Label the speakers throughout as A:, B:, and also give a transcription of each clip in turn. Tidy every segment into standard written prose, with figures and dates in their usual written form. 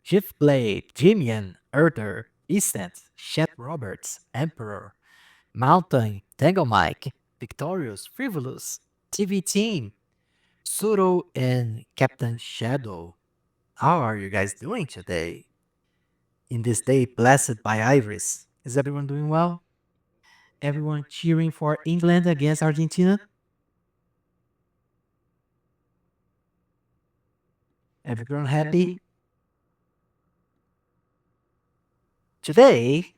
A: Chief Blade, Jimian, Earther, Essence, Chet Roberts, Emperor, Mountain, Tango Mike, Victorious, Frivolous, TV Team, Suro, and Captain Shadow. How are you guys doing today? In this day blessed by Iris. Is everyone doing well? Everyone cheering for England against Argentina? Everyone happy? Today,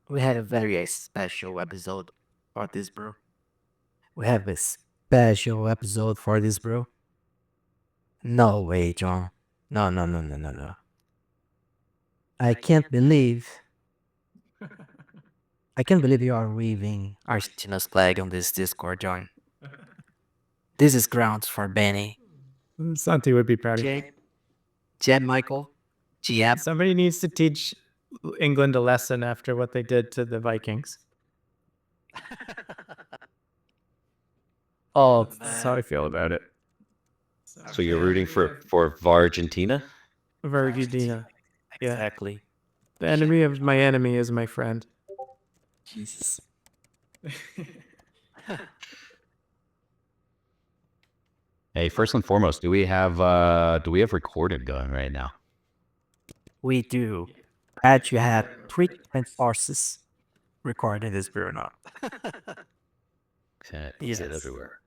A: we have a very special episode for this, bro. We have a special episode for this, bro. No way, John. No, no, no, no, no, no. I can't believe. I can't believe you are waving Argentina's flag on this Discord, John. This is grounds for Benny.
B: Santi would be proud of you.
A: Jay, Jed Michael, GM.
B: Somebody needs to teach England a lesson after what they did to the Vikings.
A: Oh,
B: That's how I feel about it.
C: So you're rooting for Argentina?
B: Argentina. Yeah.
A: exactly.
B: The enemy of my enemy is my friend.
A: Jesus.
C: Hey, first and foremost, do we have recorded going right now?
A: We do. Glad you had three different sources recording this, bro. Not.
C: Is it everywhere?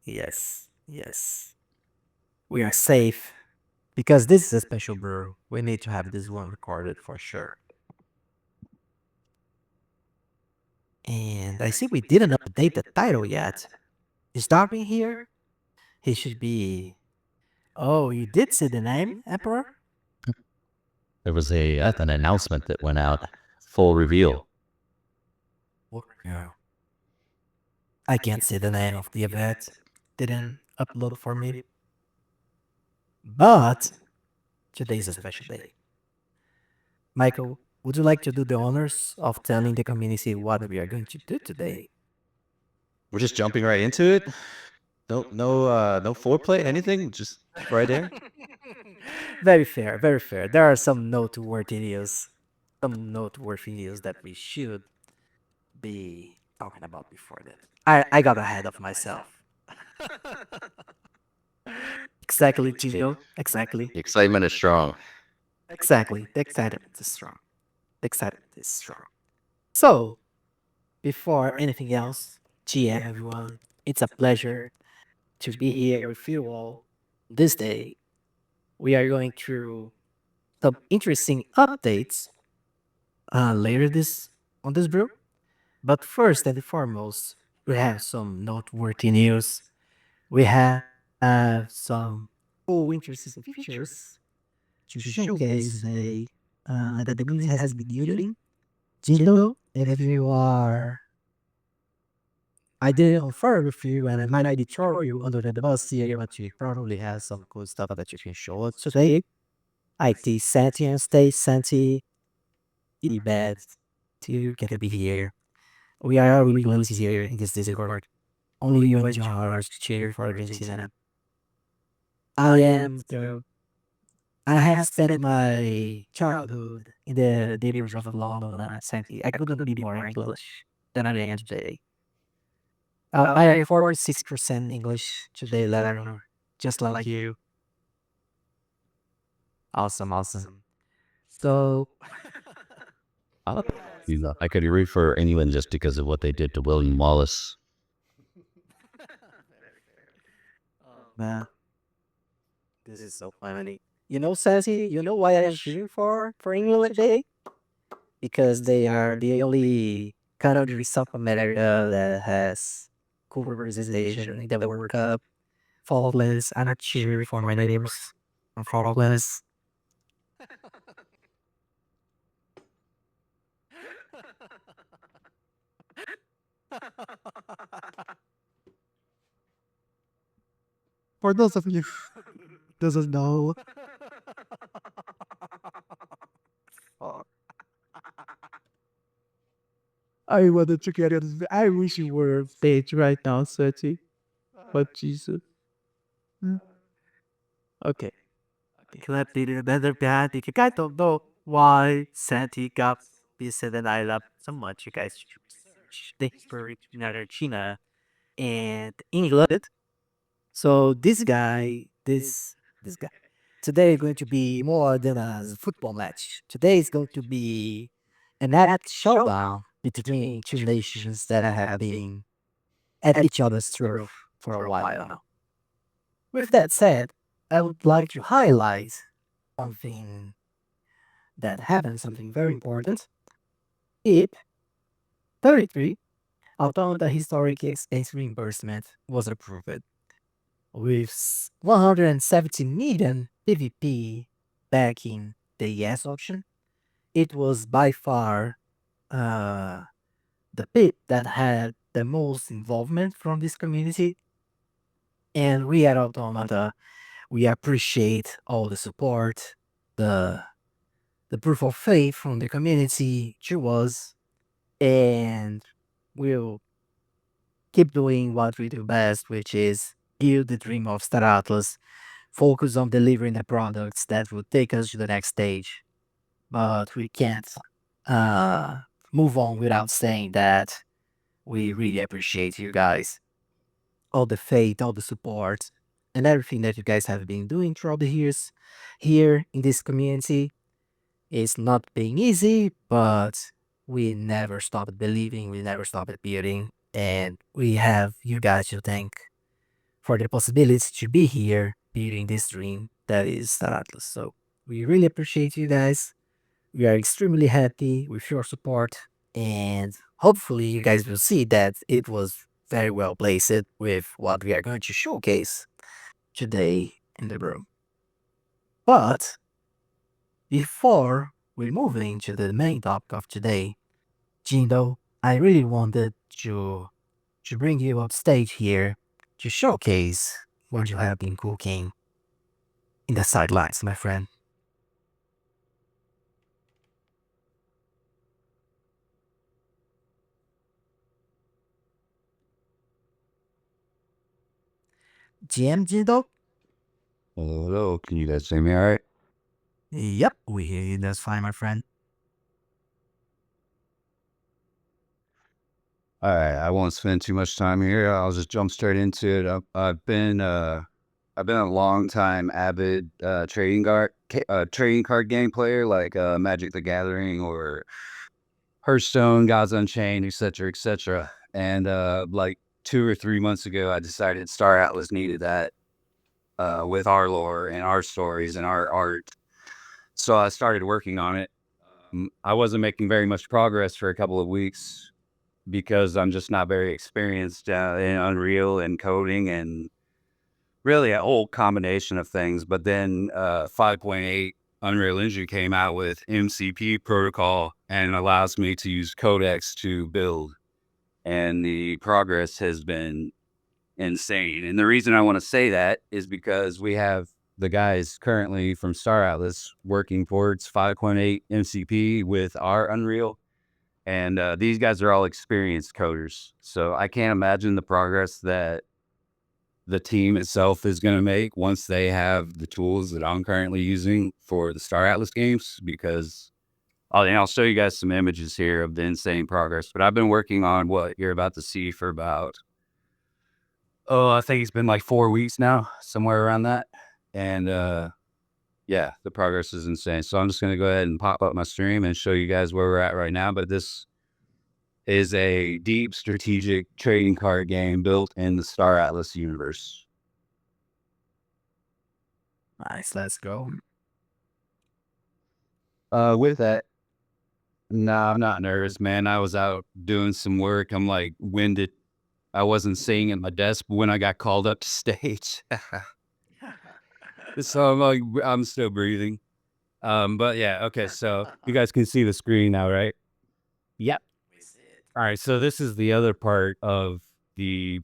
A: Yes, yes. We are safe because this is a special brew. We need to have this one recorded for sure. And I see we didn't update the title yet. Is Darwin here? He should be. Oh, you did see the name, Emperor?
C: There was an announcement that went out, full reveal.
A: Yeah. I can't see the name of the event. Didn't upload for me. But today's a special day. Michael, would you like to do the honors of telling the community what we are going to do today?
C: We're just jumping right into it. No foreplay, anything. Just right there.
A: Very fair, very fair. There are some noteworthy news that we should be talking about before that. I got ahead of myself. Exactly, Gio. Exactly.
C: The excitement is strong.
A: Exactly. The excitement is strong. The excitement is strong. So, before anything else, GM everyone, it's a pleasure to be here with you all this day. We are going through some interesting updates later this on this brew. But first and foremost, we have some noteworthy news. We have some cool interesting features to showcase that the community has been using. Gino, if you are, I didn't offer with you and I might not throw you under the bus here, but you probably have some cool stuff that you can show us today. IT Santi and Stay Santi, bad to get to be here. We are really close here in this Discord. Only you and John are to cheer for Argentina. I am the. I have spent my childhood in the neighborhood of London and Santi. I couldn't be more English than I am today. I am 46% English today, letter, just like you. Awesome, awesome. So,
C: I could root for England just because of what they did to William Wallace.
A: man, this is so funny. You know, Santi, you know why I'm cheering for England today? Because they are the only country in South America that has cool representation in the World Cup. Falklands, I'm not cheering for my neighbors from Falklands. For those of you who doesn't know, I wanted to get it. I wish you were on stage right now, Seti. But Jesus. Okay. Collected in a better band. If you guys don't know why Santi got pissed and I love so much, you guys should research the history in Argentina and England. So this guy, today is going to be more than a football match. Today is going to be an epic showdown between two nations that have been at each other's throat for a while now. With that said, I would like to highlight something that happened, something very important. IP 33, although the historic expense reimbursement was approved with 170 million PVP backing the yes option. It was by far uh, the PIP that had the most involvement from this community. And we at Automata, we appreciate all the support, the the proof of faith from the community to us, and we'll keep doing what we do best, which is build the dream of Star Atlas, focus on delivering the products that will take us to the next stage. But we can't uh, move on without saying that we really appreciate you guys, all the faith, all the support, and everything that you guys have been doing throughout the years here in this community. It's not being easy, but we never stopped believing, we never stopped building, and we have you guys to thank for the possibility to be here building this dream that is Star Atlas. So we really appreciate you guys. We are extremely happy with your support, and hopefully you guys will see that it was very well placed with what we are going to showcase today in the room. But before we move into the main topic of today, Jindo, I really wanted to bring you up stage here to showcase what you have been cooking in the sidelines, my friend. GM Jindo?
C: Hello, can you guys hear me all right?
A: Yep, we hear you. That's fine, my friend.
C: All right, I won't spend too much time here. I'll just jump straight into it. I've been a long time avid trading card game player like Magic the Gathering or Hearthstone, Gods Unchained, etc., etc. And like 2 or 3 months ago, I decided Star Atlas needed that with our lore and our stories and our art. So I started working on it. I wasn't making very much progress for a couple of weeks because I'm just not very experienced in Unreal and coding and really a whole combination of things. But then 5.8 Unreal Engine came out with MCP protocol and allows me to use codecs to build. And the progress has been insane. And the reason I want to say that is because we have the guys currently from Star Atlas working towards 5.8 MCP with our Unreal. And these guys are all experienced coders. So I can't imagine the progress that the team itself is going to make once they have the tools that I'm currently using for the Star Atlas games, because I'll show you guys some images here of the insane progress. But I've been working on what you're about to see for about, I think it's been like 4 weeks now, somewhere around that. And yeah, the progress is insane. So I'm just going to go ahead and pop up my stream and show you guys where we're at right now. But this is a deep strategic trading card game built in the Star Atlas universe.
A: Nice, let's go.
C: With that, no, I'm not nervous, man. I was out doing some work. I'm like winded. I wasn't sitting at my desk when I got called up to stage. So I'm like, I'm still breathing. But yeah, okay. So you guys can see the screen now, right?
A: Yep.
C: All right. So this is the other part of the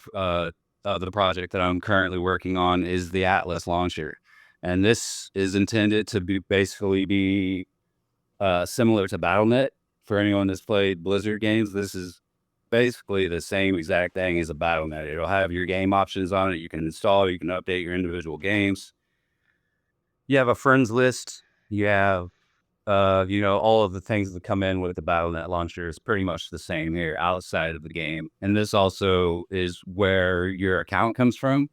C: project that I'm currently working on is the Atlas launcher, and this is intended to be basically be similar to BattleNet. For anyone that's played Blizzard games, this is basically the same exact thing as a BattleNet. It'll have your game options on it. You can install, you can update your individual games. you have a friends list. You have, all of the things that come in with the BattleNet launcher is pretty much the same here outside of the game. And this also is where your account comes from.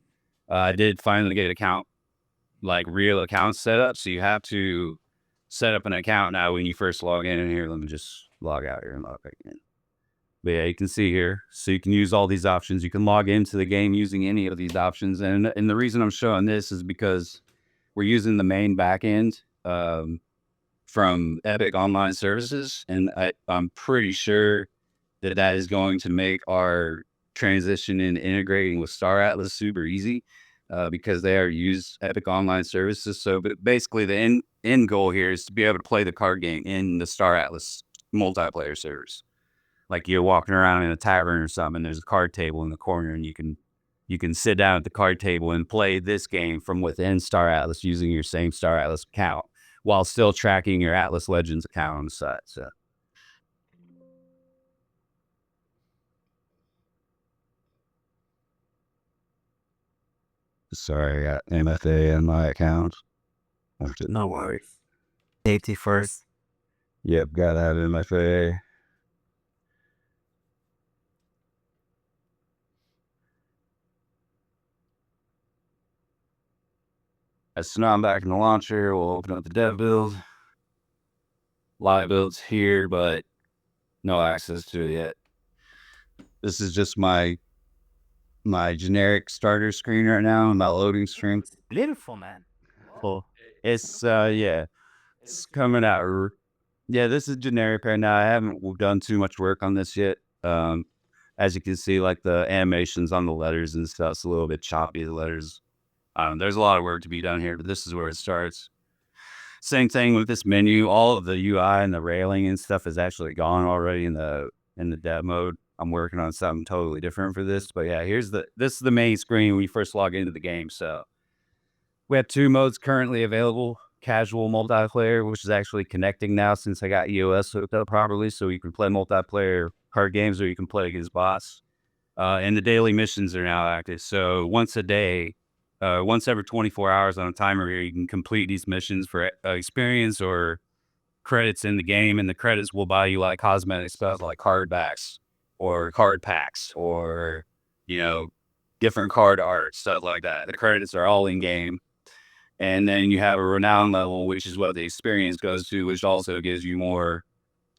C: I did finally get account, like real account set up. So you have to set up an account now when you first log in. And here, let me just log out here and log back in. But yeah, you can see here. So you can use all these options. You can log into the game using any of these options. And the reason I'm showing this is because we're using the main backend from Epic Online Services. And I'm pretty sure that that is going to make our transition in integrating with Star Atlas super easy because they are use Epic Online Services. So but basically the end goal here is to be able to play the card game in the Star Atlas multiplayer servers. Like you're walking around in a tavern or something, there's a card table in the corner and you can sit down at the card table and play this game from within Star Atlas using your same Star Atlas account while still tracking your Atlas Legends account on the side. So sorry, I got MFA in my account.
A: No worries. Safety first.
C: Yep, gotta have MFA. So now I'm back in the launcher. We'll open up the dev build. Live builds here, but no access to it yet. This is just my generic starter screen right now, my loading screen.
A: Beautiful, man.
B: Cool.
C: It's it's coming out. Yeah, this is generic right now. I haven't done too much work on this yet. As you can see, like the animations on the letters and stuff's a little bit choppy. The letters, there's a lot of work to be done here, but this is where it starts. Same thing with this menu. All of the UI and the railing and stuff is actually gone already in the dev mode. I'm working on something totally different for this, but yeah, this is the main screen when you first log into the game. So we have 2 modes currently available: casual multiplayer, which is actually connecting now since I got EOS hooked up properly, so you can play multiplayer card games or you can play against bots. And the daily missions are now active. So once a day, once every 24 hours on a timer here, you can complete these missions for experience or credits in the game. And the credits will buy you like cosmetic stuff like card backs or card packs or, different card art, stuff like that. The credits are all in game. And then you have a renown level, which is what the experience goes to, which also gives you more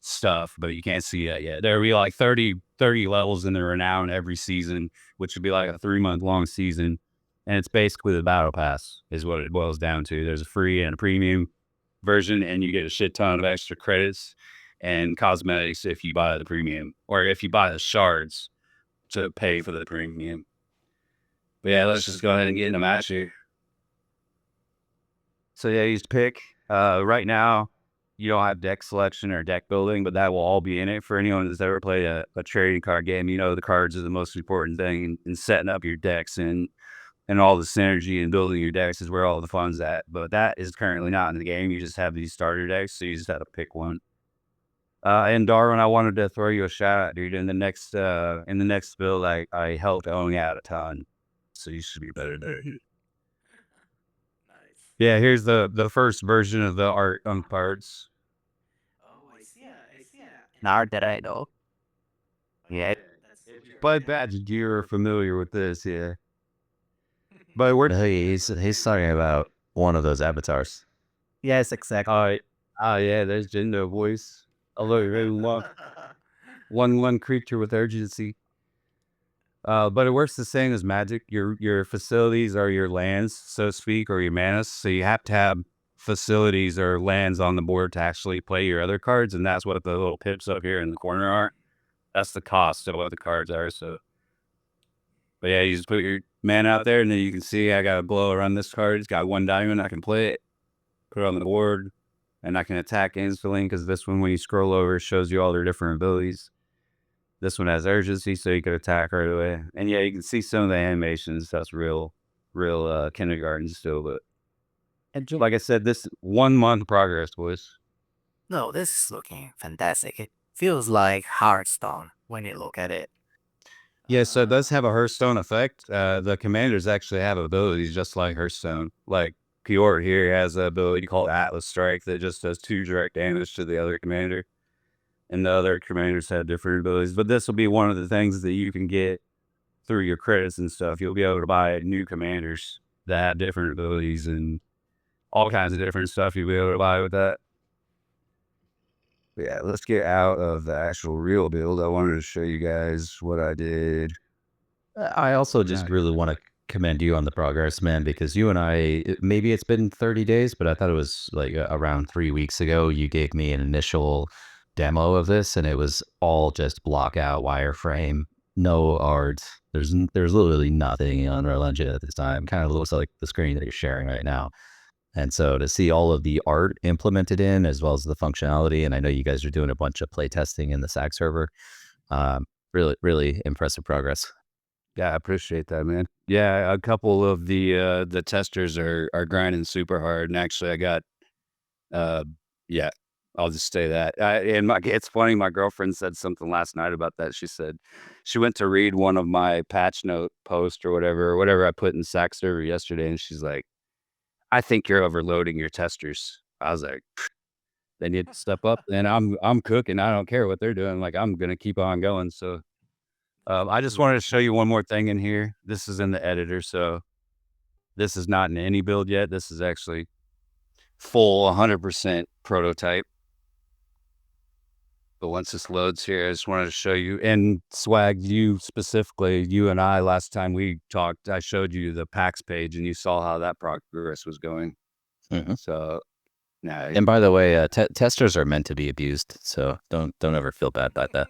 C: stuff, but you can't see that yet. There'll be like 30 levels in the renown every season, which would be like a 3-month long season. And it's basically the battle pass is what it boils down to. There's a free and a premium version, and you get a shit ton of extra credits and cosmetics if you buy the premium or if you buy the shards to pay for the premium. But yeah, let's just go ahead and get in the match here. So yeah, you just pick. Right now, you don't have deck selection or deck building, but that will all be in it for anyone that's ever played a trading card game. The cards are the most important thing in setting up your decks and all the synergy and building your decks is where all the fun's at. But that is currently not in the game. You just have these starter decks, so you just have to pick one. And Darwin, I wanted to throw you a shout out, dude. In the next build, I helped own out a ton, so you should be better there. Yeah, here's the first version of the art on cards.
A: Now that I know. Yeah.
C: But that you're familiar with this, yeah. But we're
D: He's talking about one of those avatars.
A: Yes, exactly.
C: yeah, there's Jindo voice. Although one creature with urgency. But it works the same as Magic. Your facilities are your lands, so to speak, or your manas. So you have to have facilities or lands on the board to actually play your other cards, and that's what the little pips up here in the corner are. That's the cost of what the cards are. So, but yeah, you just put your mana out there, and then you can see I got a blow around this card. It's got 1 diamond. I can play it, put it on the board, and I can attack instantly because this one, when you scroll over, it shows you all their different abilities. This one has urgency, so you could attack right away. And yeah, you can see some of the animations. That's real kindergarten still. But
A: And
C: like I said, this 1 month progress, boys.
A: no, this is looking fantastic. It feels like Hearthstone when you look at it.
C: Yeah, so it does have a Hearthstone effect. The commanders actually have abilities just like Hearthstone. Like Pior here has a ability called Atlas Strike that just does 2 direct damage to the other commander. And the other commanders have different abilities. But this will be one of the things that you can get through your credits and stuff. You'll be able to buy new commanders that have different abilities and all kinds of different stuff you'll be able to buy with that. But yeah, let's get out of the actual real build. I wanted to show you guys what I did.
D: I also just really want to commend you on the progress, man, because you and I, maybe it's been 30 days, but I thought it was like around 3 weeks ago, you gave me an initial demo of this, and it was all just block out wireframe, no art. There's literally nothing in Unreal Engine at this time. Kind of looks like the screen that you're sharing right now. And so to see all of the art implemented in, as well as the functionality, and I know you guys are doing a bunch of play testing in the SAC server, really, really impressive progress.
C: Yeah, I appreciate that, man. Yeah, a couple of the testers are grinding super hard, and actually, I got, yeah, I'll just say that. It's funny. My girlfriend said something last night about that. She said she went to read one of my patch note posts or whatever I put in SAC server yesterday, and she's like, "I think you're overloading your testers." I was like, "They need to step up," and I'm cooking. I don't care what they're doing. Like I'm gonna keep on going. So. I just wanted to show you one more thing in here. This is in the editor, so this is not in any build yet. This is actually full 100% prototype. But once this loads here, I just wanted to show you. And Swag, you specifically, you and I, last time we talked, I showed you the PAX page, and you saw how that progress was going. So, nah.
D: And by the way, testers are meant to be abused, so don't ever feel bad about that.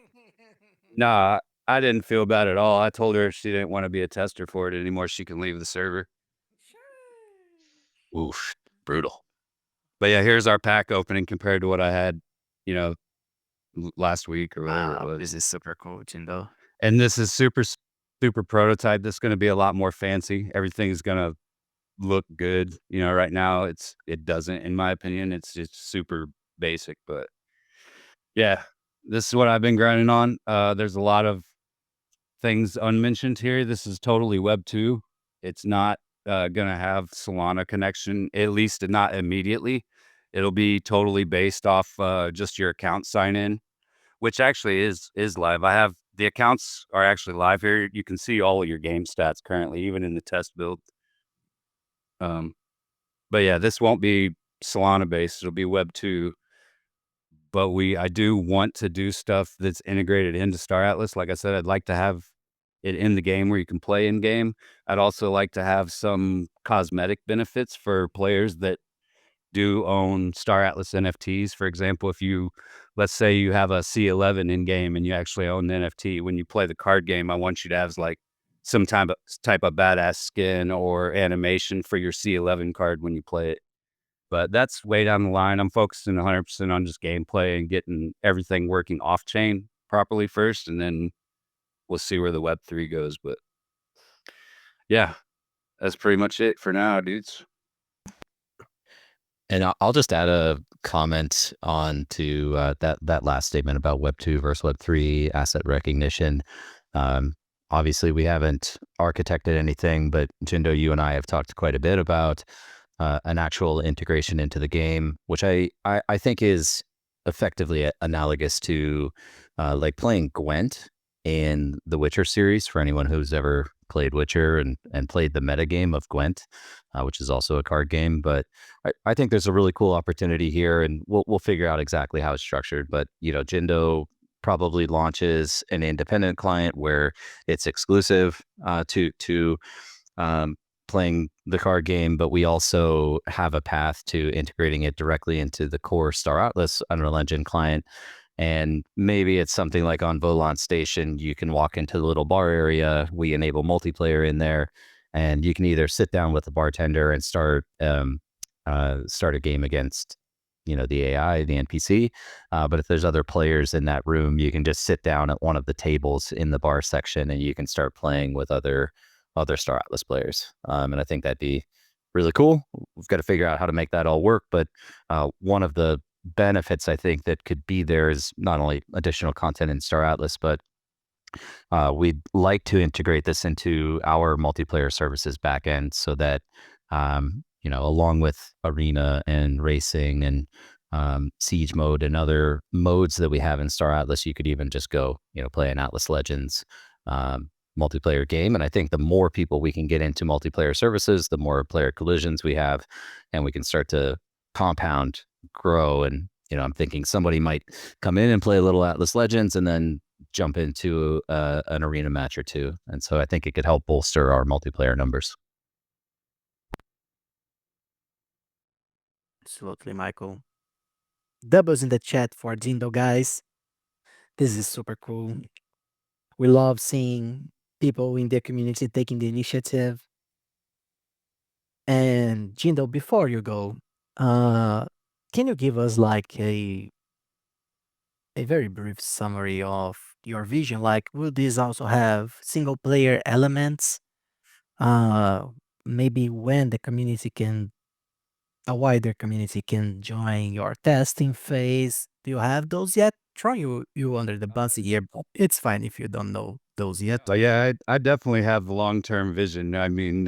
C: Nah, I didn't feel bad at all. I told her if she didn't want to be a tester for it anymore, she can leave the server.
D: Oof, brutal.
C: But yeah, here's our pack opening compared to what I had, last week or whatever it was.
B: This is super cool, Jindo.
C: And this is super prototype. This is going to be a lot more fancy. Everything's going to look good. Right now it doesn't, in my opinion. It's just super basic, but yeah, this is what I've been grinding on. There's a lot of things unmentioned here. This is totally Web 2. It's not going to have Solana connection, at least not immediately. It'll be totally based off just your account sign in, which actually is live. The accounts are actually live here. You can see all of your game stats currently, even in the test build. But yeah, this won't be Solana based. It'll be Web 2. But I do want to do stuff that's integrated into Star Atlas. Like I said, I'd like to have it in the game where you can play in game. I'd also like to have some cosmetic benefits for players that do own Star Atlas NFTs. For example, let's say you have a C11 in game and you actually own the NFT. When you play the card game, I want you to have like some type of badass skin or animation for your C11 card when you play it. But that's way down the line. I'm focusing 100% on just gameplay and getting everything working off chain properly first, and then we'll see where the Web3 goes. But yeah, that's pretty much it for now, dudes.
D: And I'll just add a comment on to that last statement about Web 2 versus Web 3 asset recognition. Obviously, we haven't architected anything, but Jindo, you and I have talked quite a bit about an actual integration into the game, which I think is effectively analogous to like playing Gwent in the Witcher series, for anyone who's ever played Witcher and played the meta game of Gwent, which is also a card game. But I think there's a really cool opportunity here, and we'll figure out exactly how it's structured. But Jindo probably launches an independent client where it's exclusive to playing the card game, but we also have a path to integrating it directly into the core Star Atlas Unreal Engine client. And maybe it's something like on Volant Station, you can walk into the little bar area. We enable multiplayer in there, and you can either sit down with the bartender and start a game against the AI, the NPC. But if there's other players in that room, you can just sit down at one of the tables in the bar section, and you can start playing with other Star Atlas players. And I think that'd be really cool. We've got to figure out how to make that all work. But one of the benefits I think that could be there is not only additional content in Star Atlas, but we'd like to integrate this into our multiplayer services backend so that along with arena and racing and siege mode and other modes that we have in Star Atlas, you could even just go, play an Atlas Legends multiplayer game. And I think the more people we can get into multiplayer services, the more player collisions we have, and we can start to compound, grow. And, I'm thinking somebody might come in and play a little Atlas Legends and then jump into an arena match or two. And so I think it could help bolster our multiplayer numbers.
A: Absolutely, Michael. Doubles in the chat for Jindo, guys. This is super cool. We love seeing people in the community taking the initiative. And Jindo, before you go, can you give us like a very brief summary of your vision? Like, will this also have single player elements? Uh, Maybe when the community can, a wider community can join your testing phase. Do you have those yet? Throw you under the bus here, but it's fine if you don't know those yet.
C: So yeah, I definitely have the long-term vision. I mean,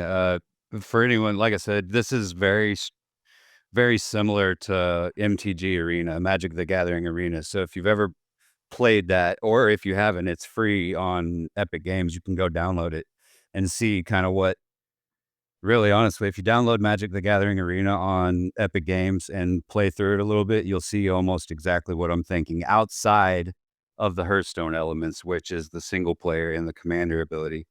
C: for anyone, like I said, this is very similar to MTG Arena, Magic the Gathering Arena. So if you've ever played that, or if you haven't, it's free on Epic Games. You can go download it and see kind of what. Really, honestly, if you download Magic the Gathering Arena on Epic Games and play through it a little bit, you'll see almost exactly what I'm thinking outside of the Hearthstone elements, which is the single player and the commander ability.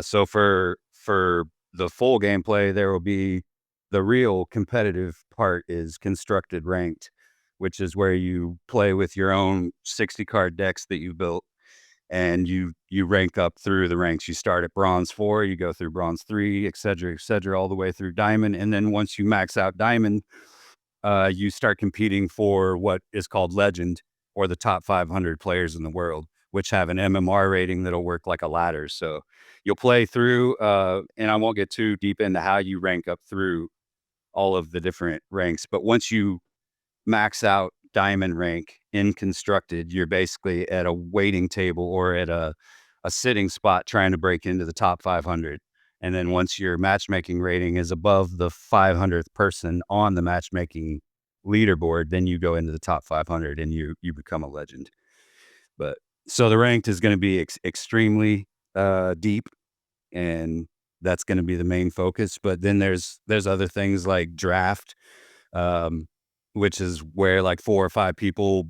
C: So for the full gameplay, there will be the real competitive part is constructed ranked, which is where you play with your own 60 card decks that you built, and you rank up through the ranks. You start at bronze 4, you go through bronze 3, et cetera, all the way through diamond. And then once you max out diamond, you start competing for what is called legend, or the top 500 players in the world, which have an MMR rating that'll work like a ladder. So you'll play through, and I won't get too deep into how you rank up through all of the different ranks. But once you max out diamond rank in constructed, you're basically at a waiting table or at a sitting spot trying to break into the top 500. And then once your matchmaking rating is above the 500th person on the matchmaking leaderboard, then you go into the top 500 and you become a legend. But so the ranked is going to be extremely deep, and that's going to be the main focus. But then there's other things like draft, um, which is where like 4 or 5 people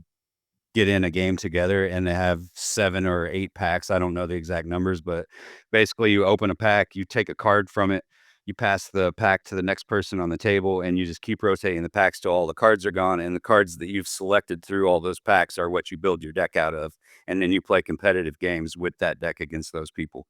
C: get in a game together and they have 7 or 8 packs. I don't know the exact numbers, but basically you open a pack, you take a card from it, you pass the pack to the next person on the table, and you just keep rotating the packs till all the cards are gone. And the cards that you've selected through all those packs are what you build your deck out of. And then you play competitive games with that deck against those people.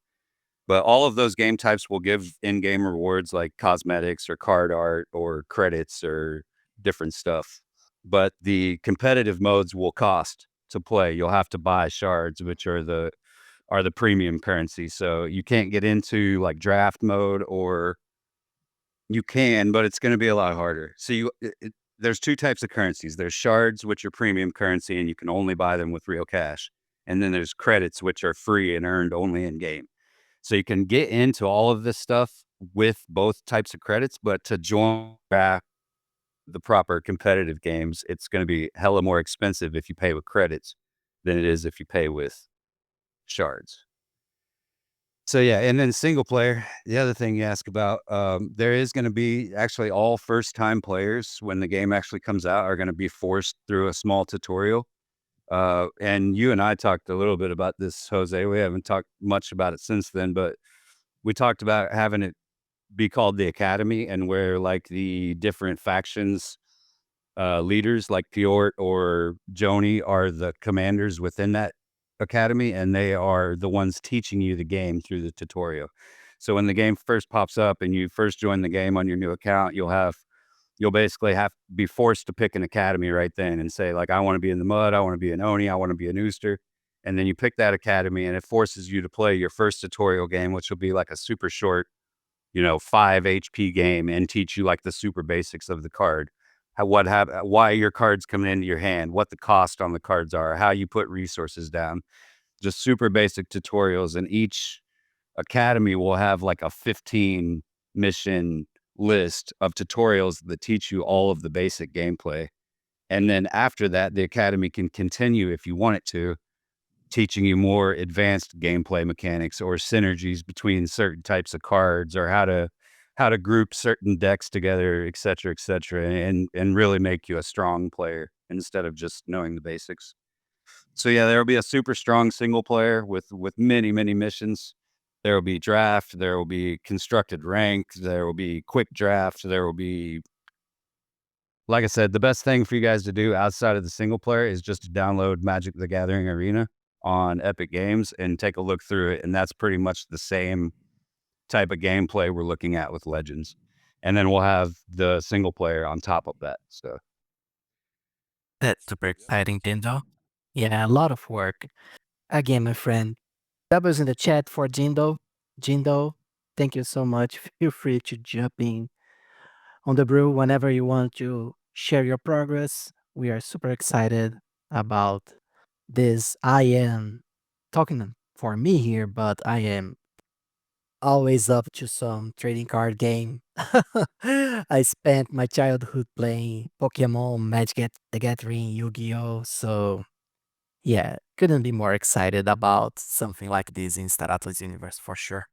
C: But all of those game types will give in-game rewards like cosmetics or card art or credits or different stuff. But the competitive modes will cost to play. You'll have to buy shards, which are the premium currency. So you can't get into like draft mode, or you can, but it's going to be a lot harder. So there's 2 types of currencies. There's shards, which are premium currency, and you can only buy them with real cash. And then there's credits, which are free and earned only in game. So you can get into all of this stuff with both types of credits, but to join back the proper competitive games, it's going to be hella more expensive if you pay with credits than it is if you pay with shards. So yeah, and then single player, the other thing you ask about, there is going to be actually all first time players when the game actually comes out are going to be forced through a small tutorial. And you and I talked a little bit about this, Jose. We haven't talked much about it since then, but we talked about having it be called the Academy, and where like the different factions leaders like Piort or Joni are the commanders within that academy, and they are the ones teaching you the game through the tutorial. So when the game first pops up and you first join the game on your new account, you'll basically have to be forced to pick an academy right then and say, like, I want to be in the mud, I want to be an Oni, I want to be an Ooster. And then you pick that academy, and it forces you to play your first tutorial game, which will be like a super short, 5 HP game, and teach you like the super basics of the card. Why your cards coming into your hand, what the cost on the cards are, how you put resources down, just super basic tutorials. And each academy will have like a 15 mission list of tutorials that teach you all of the basic gameplay. And then after that, the academy can continue, if you want it to, teaching you more advanced gameplay mechanics or synergies between certain types of cards, or how to group certain decks together, et cetera, and really make you a strong player instead of just knowing the basics. So yeah, there will be a super strong single player with many missions. There will be draft, there will be constructed rank, there will be quick draft, there will be, like I said, the best thing for you guys to do outside of the single player is just to download Magic the Gathering Arena on Epic Games and take a look through it. And that's pretty much the same type of gameplay we're looking at with Legends. And then we'll have the single player on top of that. So
A: That's super exciting, Jindo. Yeah, a lot of work. Again, my friend, that was in the chat for Jindo. Jindo, thank you so much. Feel free to jump in on the brew whenever you want to share your progress. We are super excited about this. I am talking for me here, but I am always up to some trading card game. I spent my childhood playing Pokemon, the Gathering, Yu-Gi-Oh! So yeah, couldn't be more excited about something like this in Star Atlas universe for sure.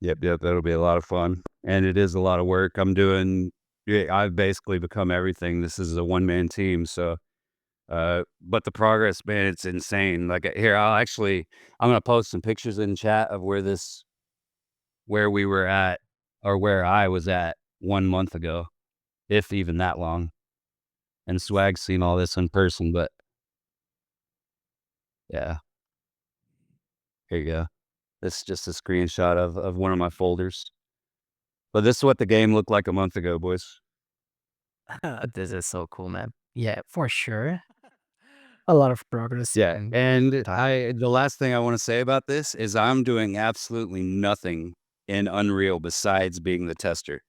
C: yep, that'll be a lot of fun. And it is a lot of work. I've basically become everything. This is a one-man team. So but the progress, man, it's insane. Like here, I'm gonna post some pictures in chat of where we were at, or where I was at 1 month ago, if even that long. And Swag's seen all this in person, but yeah, here you go. This is just a screenshot of one of my folders. But this is what the game looked like a month ago, boys.
A: This is so cool, man. Yeah, for sure. A lot of progress.
C: Yeah,
A: in
C: and
A: time.
C: the last thing I want to say about this is I'm doing absolutely nothing in Unreal besides being the tester.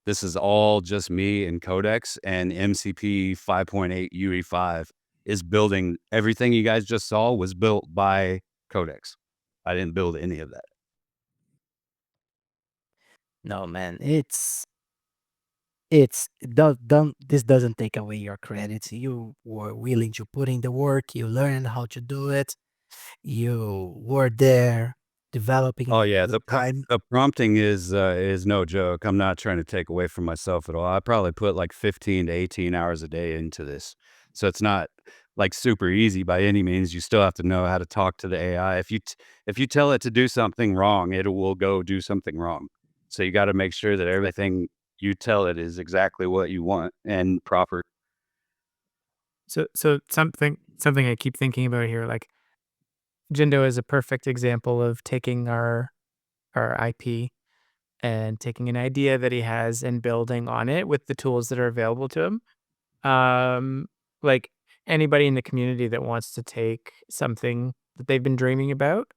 C: This is all just me and Codex, and MCP 5.8 UE5 is building everything you guys just saw was built by Codex. I didn't build any of that.
A: No, man, it's don't this doesn't take away your credits. You were willing to put in the work. You learned how to do it. You were there developing
C: Oh yeah,
A: the time.
C: the prompting is no joke. I'm not trying to take away from myself at all. I probably put like 15 to 18 hours a day into this. So it's not like super easy by any means. You still have to know how to talk to the AI. If you tell it to do something wrong, it will go do something wrong. So you got to make sure that everything you tell it is exactly what you want and proper.
B: So something I keep thinking about here, like Jindo is a perfect example of taking our IP and taking an idea that he has and building on it with the tools that are available to him. Like anybody in the community that wants to take something that they've been dreaming about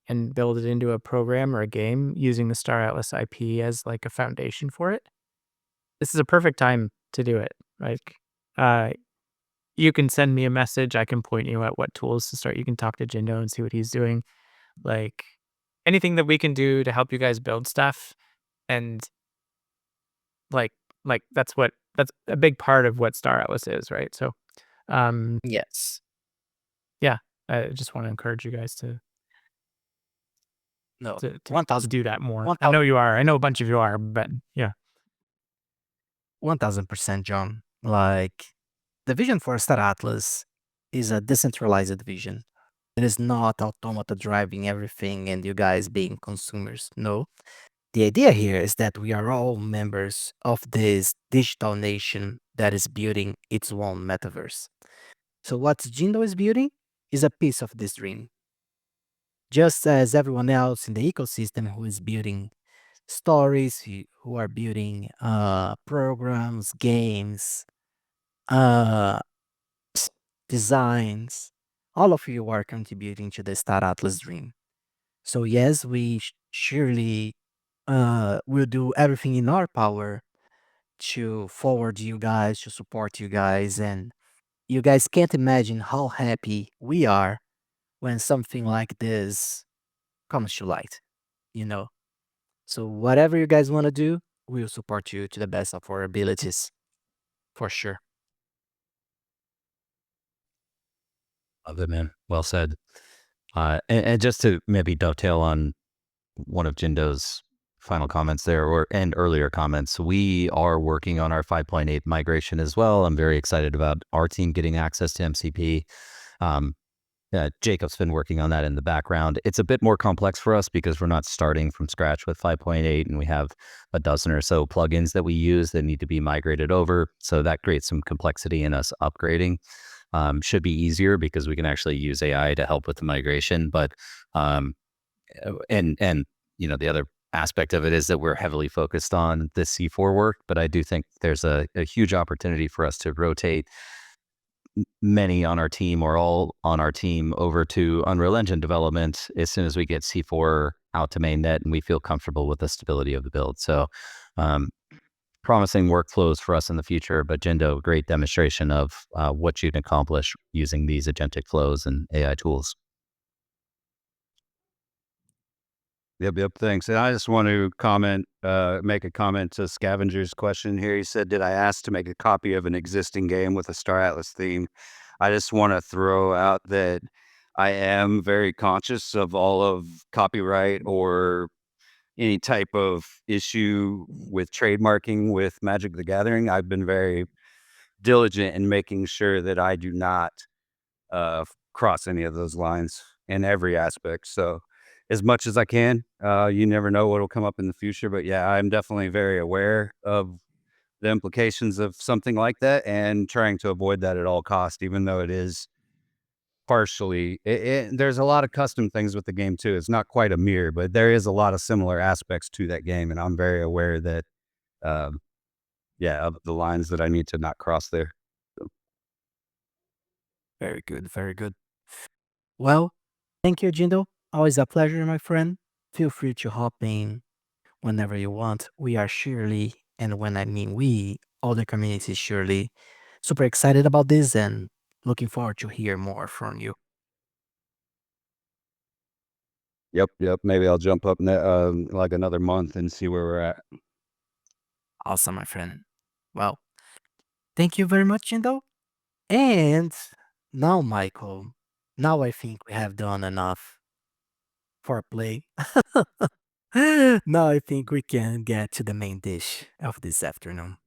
B: and build it into a program or a game using the Star Atlas IP as like a foundation for it, this is a perfect time to do it. Like, you can send me a message. I can point you at what tools to start. You can talk to Jindo and see what he's doing. Like anything that we can do to help you guys build stuff, and like that's a big part of what Star Atlas is, right? So, um,
A: Yes.
B: yeah, I just want to encourage you guys
A: No.
B: to
A: 1,000.
B: do that more. I
A: 1,000.
B: know you are. I know a bunch of you are, but yeah.
A: 1000%, John. Like the vision for Star Atlas is a decentralized vision. It is not automata driving everything and you guys being consumers. No. The idea here is that we are all members of this digital nation that is building its own metaverse. So what Jindo is building is a piece of this dream. Just as everyone else in the ecosystem who is building stories, who are building programs, games, uh, designs, all of you are contributing to the Star Atlas dream. So yes, we surely will do everything in our power to forward you guys, to support you guys, and you guys can't imagine how happy we are when something like this comes to light, you know. So whatever you guys want to do, we will support you to the best of our abilities, for sure.
D: Love it, man. Well said. And just to maybe dovetail on one of Jindo's final comments there, and earlier comments, we are working on our 5.8 migration as well. I'm very excited about our team getting access to MCP. Jacob's been working on that in the background. It's a bit more complex for us because we're not starting from scratch with 5.8, and we have a dozen or so plugins that we use that need to be migrated over. So that creates some complexity in us upgrading. Should be easier because we can actually use AI to help with the migration. But and the other aspect of it is that we're heavily focused on the C4 work. But I do think there's a huge opportunity for us to rotate many on our team or all on our team over to Unreal Engine development as soon as we get C4 out to mainnet and we feel comfortable with the stability of the build. So promising workflows for us in the future, but Jindo, great demonstration of what you can accomplish using these agentic flows and AI tools.
C: Yep. Thanks. And I just want to make a comment to Scavenger's question here. He said, did I ask to make a copy of an existing game with a Star Atlas theme? I just want to throw out that I am very conscious of all of copyright or any type of issue with trademarking with Magic the Gathering. I've been very diligent in making sure that I do not cross any of those lines in every aspect. So as much as I can, you never know what will come up in the future, but yeah, I'm definitely very aware of the implications of something like that and trying to avoid that at all costs, even though it is partially, there's a lot of custom things with the game too. It's not quite a mirror, but there is a lot of similar aspects to that game. And I'm very aware that, um, of the lines that I need to not cross there. So.
A: Very good, very good. Well, thank you, Jindo. Always a pleasure, my friend. Feel free to hop in whenever you want. We are surely, and when I mean we, all the community is surely super excited about this and looking forward to hear more from you.
C: Yep. Maybe I'll jump up like another month and see where we're at.
A: Awesome, my friend. Well, thank you very much, Jindo. And now, Michael, now I think we have done enough for play. Now I think we can get to the main dish of this afternoon.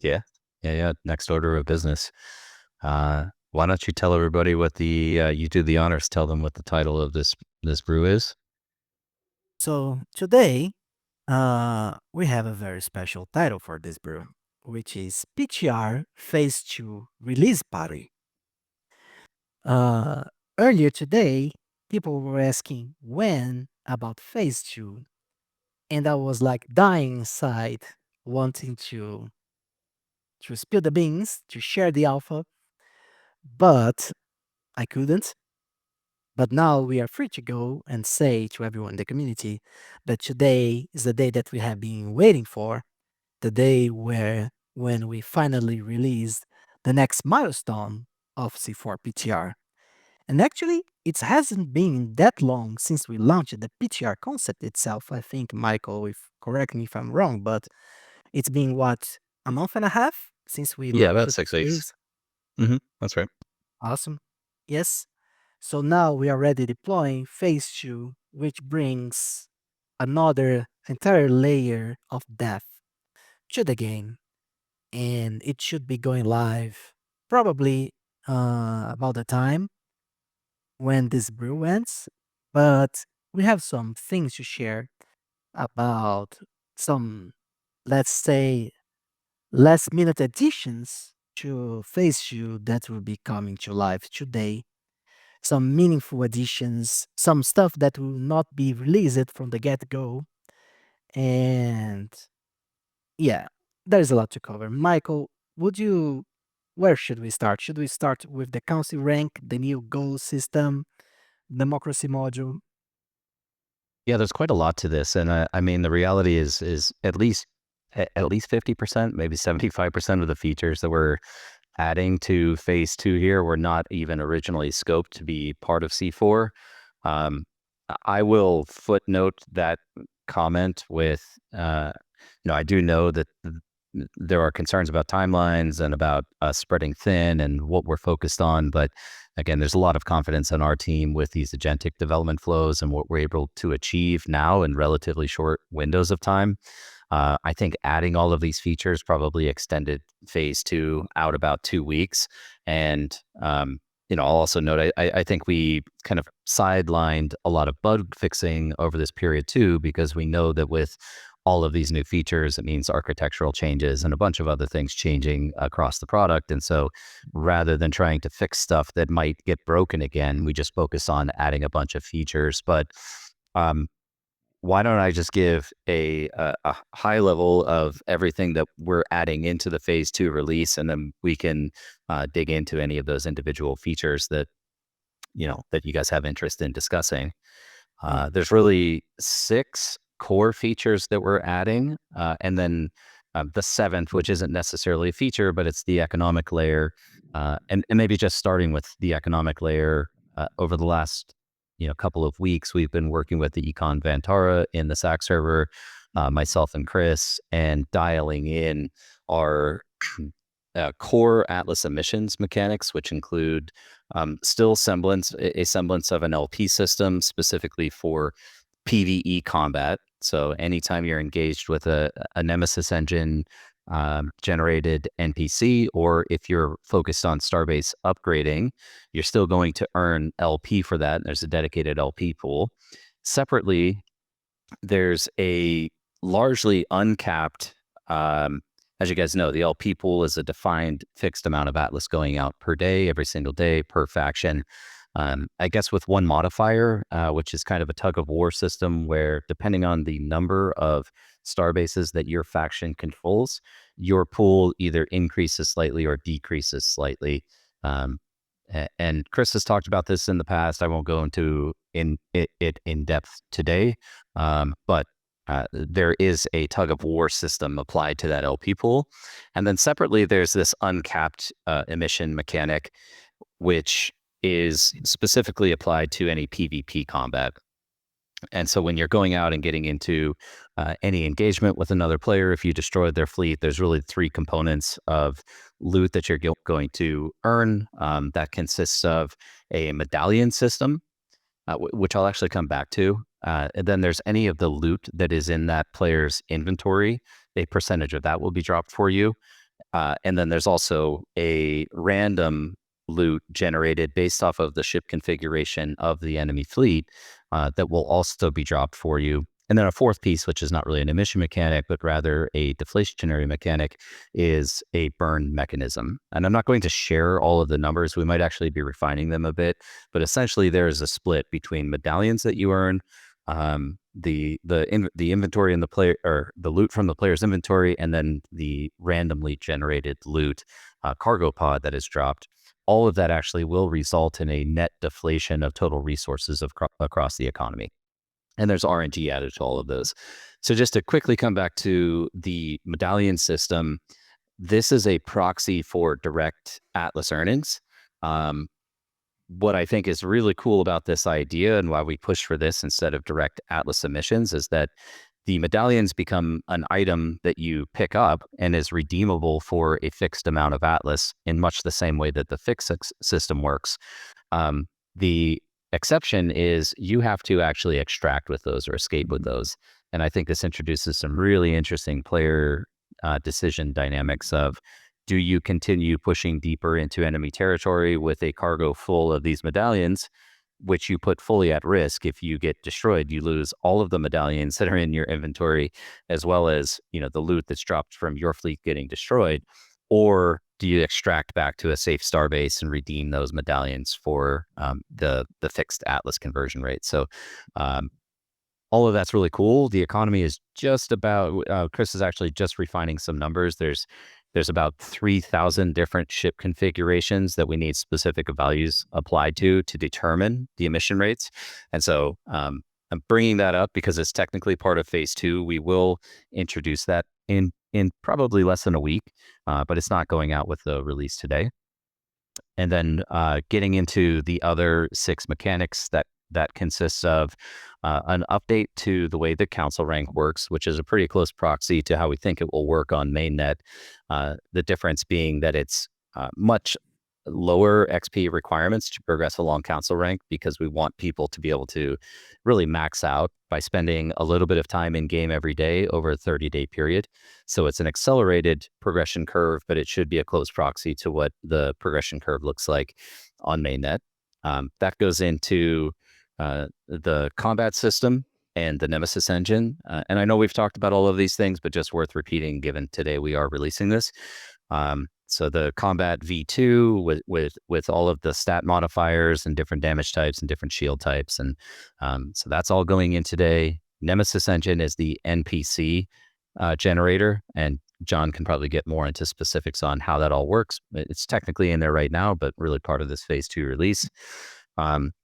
D: Yeah. Next order of business. Why don't you tell everybody what you do the honors, tell them what the title of this brew is?
A: So today, we have a very special title for this brew, which is PTR Phase 2 Release Party. Uh, Earlier today, people were asking when about Phase 2, and I was like dying inside, wanting to spill the beans, to share the alpha, but I couldn't. But now we are free to go and say to everyone in the community that today is the day that we have been waiting for, the day when we finally released the next milestone of C4 PTR. And actually, it hasn't been that long since we launched the PTR concept itself. I think, Michael, if correct me if I'm wrong, but it's been what, a month and a half since we
D: Yeah, about
A: launched
D: 6
A: the
D: weeks. That's right.
A: Awesome. Yes. So now we are already deploying phase 2, which brings another entire layer of depth to the game. And it should be going live probably about the time when this brew ends. But we have some things to share about some, let's say, last minute additions to phase 2 that will be coming to life today. Some meaningful additions, some stuff that will not be released from the get go. And yeah, there's a lot to cover. Michael, where should we start? Should we start with the council rank, the new goal system, democracy module?
D: Yeah, there's quite a lot to this, and I mean the reality is at least 50%, maybe 75% of the features that we're adding to phase 2 here were not even originally scoped to be part of C4. I will footnote that comment with I do know that there are concerns about timelines and about spreading thin and what we're focused on. But again, there's a lot of confidence in our team with these agentic development flows and what we're able to achieve now in relatively short windows of time. I think adding all of these features probably extended phase 2 out about 2 weeks. And, I'll also note, I think we kind of sidelined a lot of bug fixing over this period too, because we know that with all of these new features, it means architectural changes and a bunch of other things changing across the product. And so rather than trying to fix stuff that might get broken again, we just focus on adding a bunch of features. But why don't I just give a high level of everything that we're adding into the phase 2 release, and then we can dig into any of those individual features that that you guys have interest in discussing. There's really 6 core features that we're adding, and then the 7th, which isn't necessarily a feature, but it's the economic layer, and maybe just starting with the economic layer. Over the last couple of weeks, we've been working with the Econ Vantara in the SAC server, myself and Chris, and dialing in our core Atlas emissions mechanics, which include still a semblance of an LP system specifically for PvE combat. So anytime you're engaged with a Nemesis engine generated NPC, or if you're focused on Starbase upgrading, you're still going to earn LP for that. There's a dedicated LP pool. Separately, there's a largely uncapped, as you guys know, the LP pool is a defined fixed amount of Atlas going out per day, every single day, per faction. I guess with one modifier, which is kind of a tug of war system where depending on the number of starbases that your faction controls, your pool either increases slightly or decreases slightly. And Chris has talked about this in the past. I won't go into it in depth today, but there is a tug of war system applied to that LP pool. And then separately, there's this uncapped emission mechanic, which is specifically applied to any PvP combat. And so when you're going out and getting into any engagement with another player, if you destroyed their fleet, there's really 3 components of loot that you're going to earn. That consists of a medallion system, which I'll actually come back to. And then there's any of the loot that is in that player's inventory. A percentage of that will be dropped for you. And then there's also a random loot generated based off of the ship configuration of the enemy fleet that will also be dropped for you. And then a 4th piece, which is not really an emission mechanic, but rather a deflationary mechanic, is a burn mechanism. And I'm not going to share all of the numbers. We might actually be refining them a bit, but essentially there is a split between medallions that you earn, the inventory in the player, or the loot from the player's inventory, and then the randomly generated loot cargo pod that is dropped. All of that actually will result in a net deflation of total resources across the economy. And there's RNG added to all of those. So just to quickly come back to the medallion system, this is a proxy for direct Atlas earnings. What I think is really cool about this idea and why we push for this instead of direct Atlas emissions is that the medallions become an item that you pick up and is redeemable for a fixed amount of Atlas in much the same way that the fixed system works. The exception is you have to actually extract with those or escape with those. And I think this introduces some really interesting player decision dynamics of, do you continue pushing deeper into enemy territory with a cargo full of these medallions, which you put fully at risk? If you get destroyed, you lose all of the medallions that are in your inventory, as well as the loot that's dropped from your fleet getting destroyed. Or do you extract back to a safe starbase and redeem those medallions for the fixed Atlas conversion rate? So all of that's really cool. The economy is just about, Chris is actually just refining some numbers. There's about 3,000 different ship configurations that we need specific values applied to determine the emission rates. And so I'm bringing that up because it's technically part of phase 2. We will introduce that in probably less than a week, but it's not going out with the release today. And then getting into the other 6 mechanics that that consists of an update to the way the council rank works, which is a pretty close proxy to how we think it will work on mainnet. The difference being that it's much lower XP requirements to progress along council rank, because we want people to be able to really max out by spending a little bit of time in game every day over a 30-day period. So it's an accelerated progression curve, but it should be a close proxy to what the progression curve looks like on mainnet. That goes into the combat system and the Nemesis engine. And I know we've talked about all of these things, but just worth repeating given today we are releasing this. So the combat V2 with all of the stat modifiers and different damage types and different shield types. And so that's all going in today. Nemesis engine is the NPC generator, and John can probably get more into specifics on how that all works. It's technically in there right now, but really part of this phase 2 release.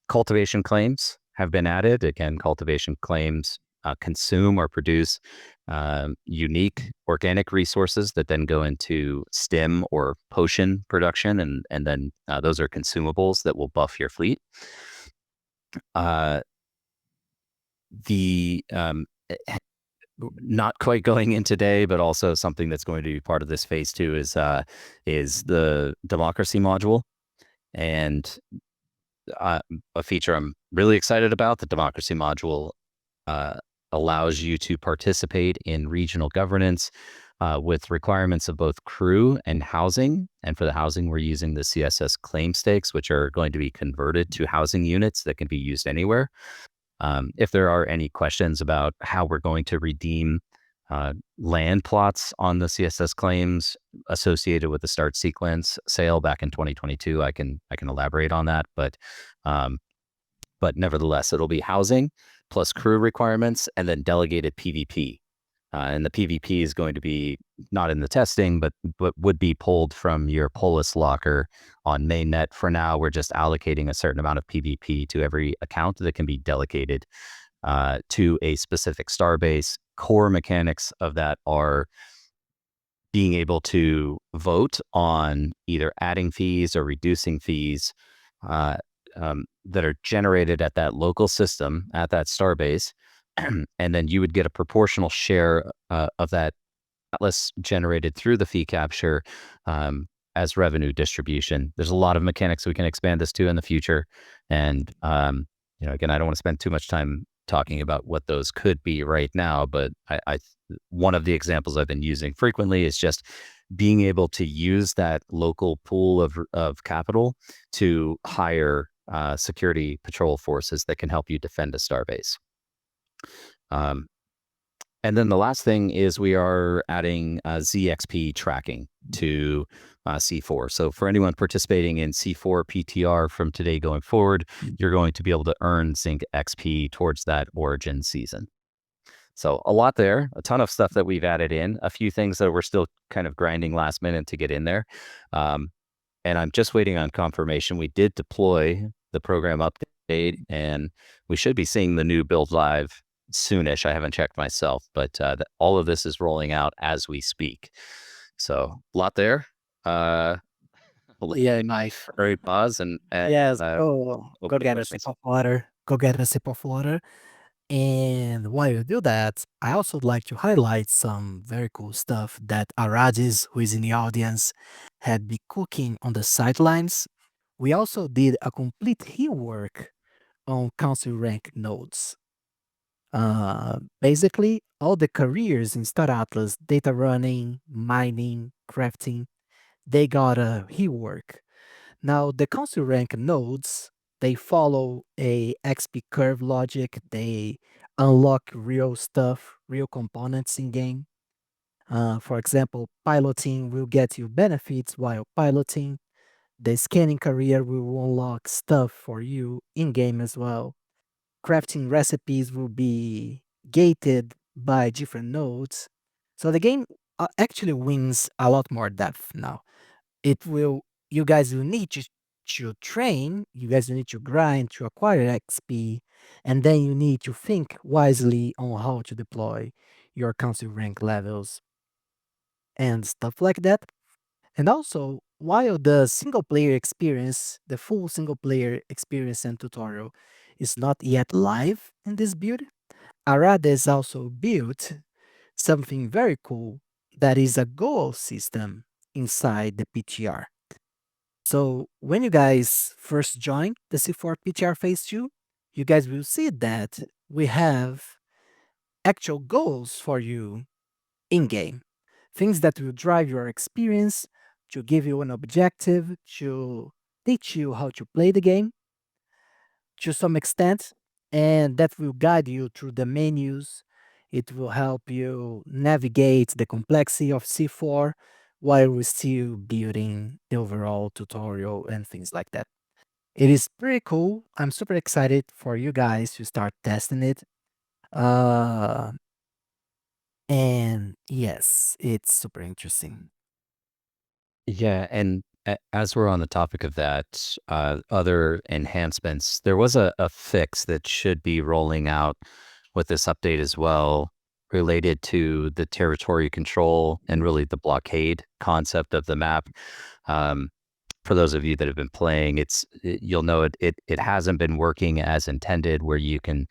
D: Cultivation claims have been added. Again, cultivation claims consume or produce unique organic resources that then go into stim or potion production, and then those are consumables that will buff your fleet. Not quite going in today, but also something that's going to be part of this phase 2 is the democracy module, and a feature I'm really excited about. The democracy module allows you to participate in regional governance with requirements of both crew and housing. And for the housing, we're using the CSS claim stakes, which are going to be converted to housing units that can be used anywhere. If there are any questions about how we're going to redeem land plots on the CSS claims associated with the start sequence sale back in 2022, I can elaborate on that. But nevertheless, it'll be housing plus crew requirements and then delegated PvP. And the PvP is going to be not in the testing, but would be pulled from your Polis locker on mainnet. For now, we're just allocating a certain amount of PvP to every account that can be delegated to a specific starbase. Core mechanics of that are being able to vote on either adding fees or reducing fees that are generated at that local system, at that starbase. And then you would get a proportional share of that atlas generated through the fee capture as revenue distribution. There's a lot of mechanics we can expand this to in the future. And, again, I don't want to spend too much time talking about what those could be right now, but one of the examples I've been using frequently is just being able to use that local pool of capital to hire security patrol forces that can help you defend a starbase. And then the last thing is we are adding ZXP tracking to C4. So for anyone participating in C4 PTR from today going forward, you're going to be able to earn Zinc XP towards that origin season. So a lot there, a ton of stuff that we've added in, a few things that we're still kind of grinding last minute to get in there. And I'm just waiting on confirmation. We did deploy the program update, and we should be seeing the new build live soonish. I haven't checked myself, but all of this is rolling out as we speak. So a lot there.
A: Yeah, knife.
D: Very pause and
A: Yes, go get a sip of water. Go get a sip of water. And while you do that, I also would like to highlight some very cool stuff that Aradis, who is in the audience, had been cooking on the sidelines. We also did a complete rework on council rank nodes. Basically, all the careers in Star Atlas, data running, mining, crafting, they got a rework. Now, the council rank nodes, they follow a XP curve logic. They unlock real stuff, real components in game. For example, piloting will get you benefits while piloting. The scanning career will unlock stuff for you in game as well. Crafting recipes will be gated by different nodes. So the game actually wins a lot more depth now. You guys will need to train, you guys will need to grind to acquire XP, and then you need to think wisely on how to deploy your council rank levels and stuff like that. And also, while the single player experience, the full single player experience and tutorial is not yet live in this build, Arada has also built something very cool that is a goal system inside the PTR. So when you guys first join the C4 PTR Phase 2, you guys will see that we have actual goals for you in-game. Things that will drive your experience, to give you an objective, to teach you how to play the game to some extent, and that will guide you through the menus. It will help you navigate the complexity of C4 while we're still building the overall tutorial and things like that. It is pretty cool. I'm super excited for you guys to start testing it. And yes, it's super interesting.
D: Yeah, and as we're on the topic of that, other enhancements, there was a fix that should be rolling out with this update as well, related to the territory control and really the blockade concept of the map. Um, for those of you that have been playing, you'll know it hasn't been working as intended, where you can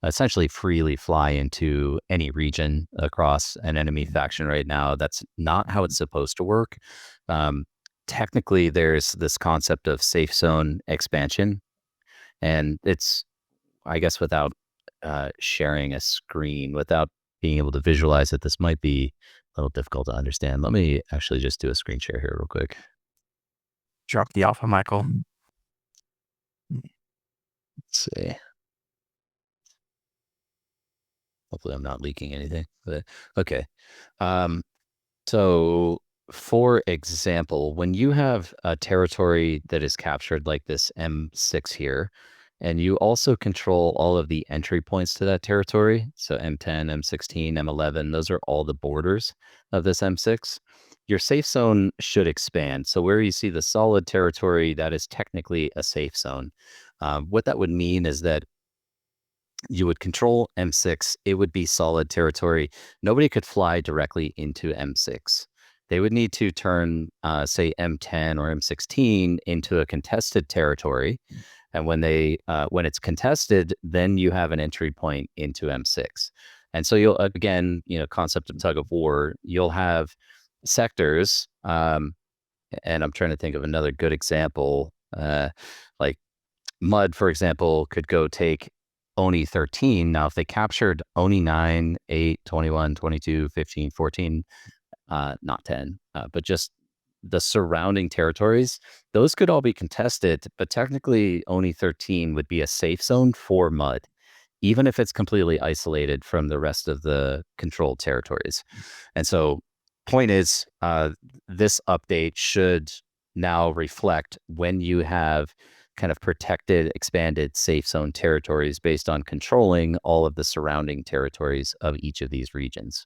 D: essentially freely fly into any region across an enemy faction right now. That's not how it's supposed to work. Um, Technically, there's this concept of safe zone expansion, and it's, I guess, without sharing a screen, without being able to visualize it, this might be a little difficult to understand. Let me actually just do a screen share here real quick.
B: Drop the alpha, Michael.
D: Let's see. Hopefully I'm not leaking anything, but okay. So for example, when you have a territory that is captured like this M6 here, and you also control all of the entry points to that territory, so M10, M16, M11, those are all the borders of this M6, your safe zone should expand. So where you see the solid territory, that is technically a safe zone. What that would mean is that you would control M6. It would be solid territory. Nobody could fly directly into M6. They would need to turn, say, M10 or M16 into a contested territory. And when it's contested, then you have an entry point into M6. And so you'll, again, concept of tug of war, you'll have sectors. And I'm trying to think of another good example. Like Mud, for example, could go take Oni 13. Now, if they captured Oni 9, 8, 21, 22, 15, 14, not 10, but just the surrounding territories, those could all be contested, but technically Oni 13 would be a safe zone for Mud, even if it's completely isolated from the rest of the controlled territories. And so, point is, this update should now reflect when you have kind of protected, expanded safe zone territories based on controlling all of the surrounding territories of each of these regions.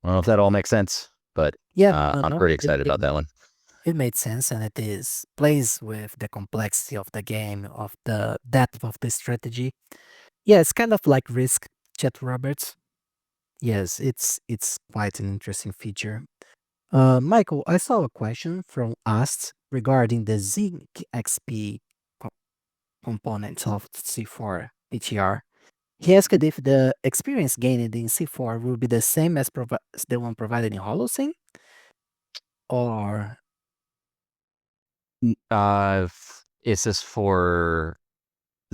D: I don't know if that all makes sense, but
A: Yeah,
D: I'm pretty excited about that one.
A: It made sense, and it is plays with the complexity of the game, of the depth of the strategy. Yeah, it's kind of like Risk, Chet Roberts. Yes, it's quite an interesting feature. Michael, I saw a question from us regarding the Zinc XP co- component of C4 PTR. He asked if the experience gained in C4 will be the same as the one provided in Holocene, or
D: Is this for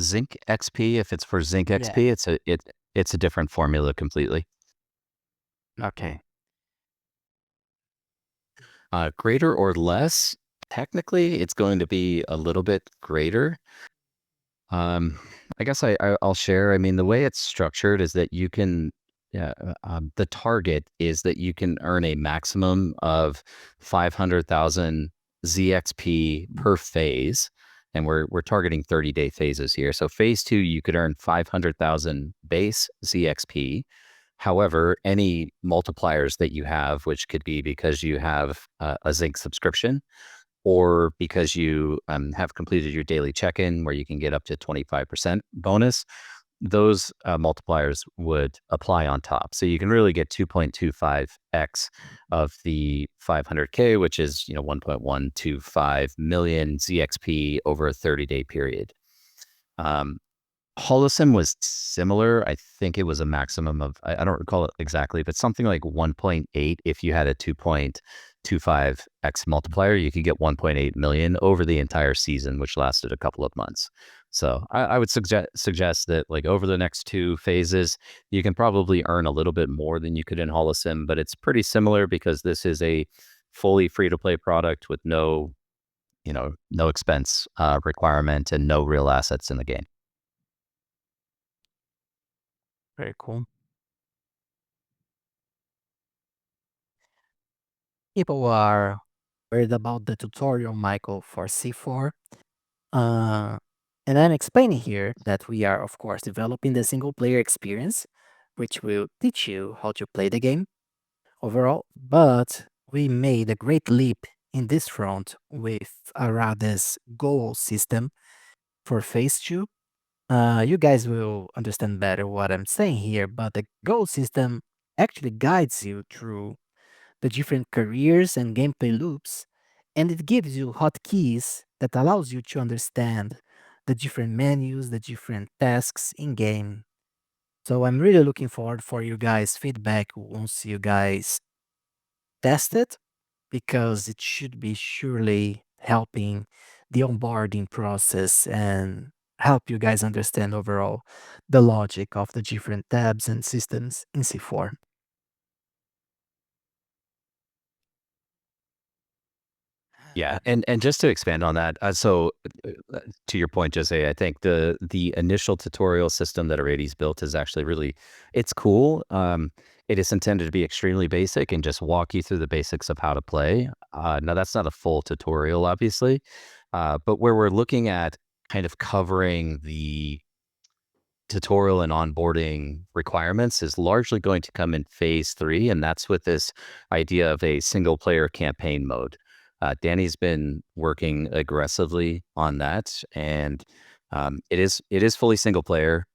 D: Zinc XP? If it's for Zinc
A: yeah,
D: XP, it's a different formula completely.
B: Okay.
D: Greater or less? Technically, it's going to be a little bit greater. I guess I'll share. I mean, the way it's structured is that you can, yeah, the target is that you can earn a maximum of 500,000 ZXP per phase, and we're targeting 30-day phases here. So phase 2, you could earn 500,000 base ZXP. However, any multipliers that you have, which could be because you have a Zinc subscription, or because you have completed your daily check-in where you can get up to 25% bonus, those multipliers would apply on top. So you can really get 2.25x of the 500K, which is 1.125 million ZXP over a 30-day period. Holosim was similar. I think it was a maximum of, I don't recall it exactly, but something like 1.8. If you had a 2.25x multiplier, you could get 1.8 million over the entire season, which lasted a couple of months. So I would suggest that like over the next 2 phases, you can probably earn a little bit more than you could in Holosim, but it's pretty similar because this is a fully free-to-play product with no expense requirement and no real assets in the game.
B: Very cool.
A: People are worried about the tutorial, Michael, for C4. And I'm explaining here that we are, of course, developing the single player experience, which will teach you how to play the game overall. But we made a great leap in this front with Arada's goal system for Phase 2. You guys will understand better what I'm saying here, but the goal system actually guides you through the different careers and gameplay loops, and it gives you hotkeys that allows you to understand the different menus, the different tasks in game. So I'm really looking forward for you guys' feedback once you guys test it, because it should be surely helping the onboarding process and help you guys understand overall the logic of the different tabs and systems in C4.
D: Yeah, and just to expand on that, to your point, Jose, I think the initial tutorial system that Arades built is actually it's cool. It is intended to be extremely basic and just walk you through the basics of how to play. Now that's not a full tutorial, obviously, but where we're looking at kind of covering the tutorial and onboarding requirements is largely going to come in phase 3, and that's with this idea of a single player campaign mode. Danny's been working aggressively on that, and it is fully single player,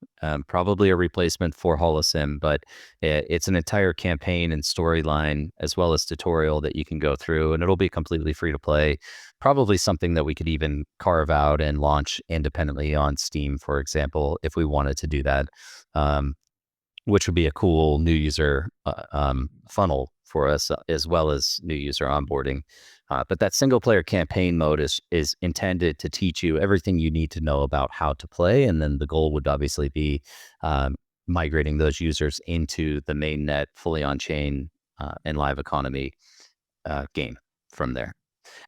D: probably a replacement for Holosim, but it's an entire campaign and storyline as well as tutorial that you can go through, and it'll be completely free to play. Probably something that we could even carve out and launch independently on Steam, for example, if we wanted to do that, which would be a cool new user funnel for us, as well as new user onboarding. But that single player campaign mode is intended to teach you everything you need to know about how to play. And then the goal would obviously be migrating those users into the mainnet, fully on chain and live economy game from there.